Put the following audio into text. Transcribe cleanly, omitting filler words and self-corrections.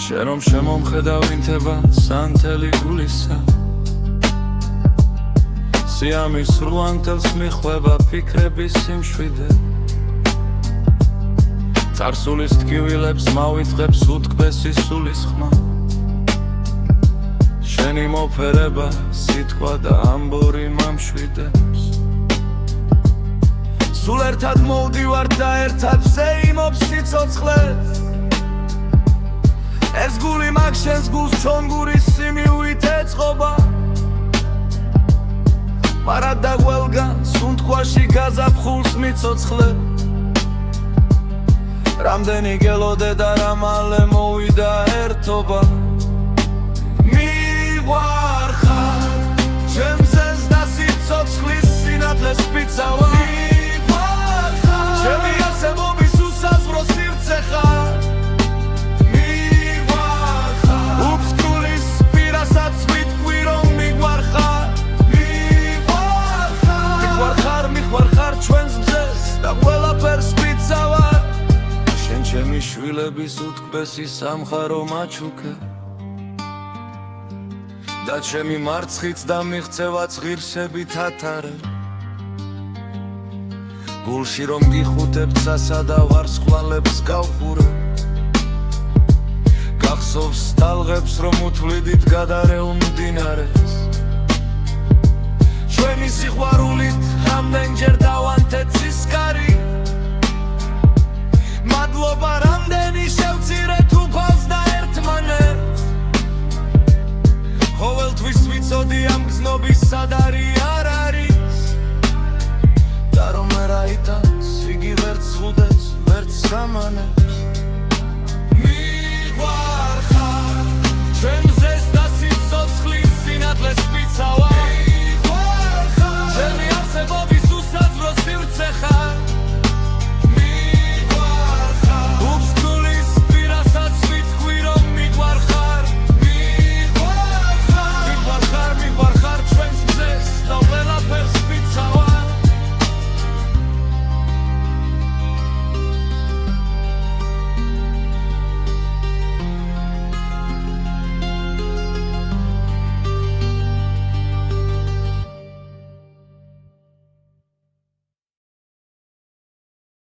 შენ რომ შემომხედავ ინთება სანთელი გულისა სიამის სრულანთელს მიხვება ფიქრების სიმშვიდე წარსულის ტკივილებს მავიწყებს უთქმესი სულის ხმა შენი მოფერება სიტყვა და ამბორი მამშვიდებს სულ ერთად მოვდივართ და ერთად ვსეიმობ სიცოცხლეს ეს გული მაგ შენს გულს ჩონგურის სიმივით ეწყობა მარა და ყველგან სუნთქვაში გაზაფხულს მიცოცხლე რამდენი გელოდე და რა მალე მოვიდა ერთობა მიყვარხარ ჩემზეს და სიცოცხლის სინათლეს სპიცავა მიყვარხარ ჩემი არსებობის უსაზღვრო სივრცე ხარ მიყვარხარ უფსკულის პირასაც ვიტყვი რომ მიყვარხარ მიყვარხარ ჩვენს მზეს და ყველაფერს ვიცავა შენ ჩემი შვილების უთქმესი სამხარო მაჩუქე და ჩემი მარცხიც და მიღწევაც ღირსებით ათარე გულში რომ გიხუთებ ცასა და ვარსკვლავებს გავხურე გახსოვს ტალღებს რომ უთვლიდით გადარეულ მდინარეს ჩვენი სიყვარულით რამდენჯერ დავანთეთ სისკარი მადლობა რამდენი შევწირეთ უფალს და ერთმანეთს ყოველთვის ვიცოდი ამ გზნობის სადარი არ არის და რომ ვერ აიტანს იგი ვერც ზღუდებს ვერც სამანებს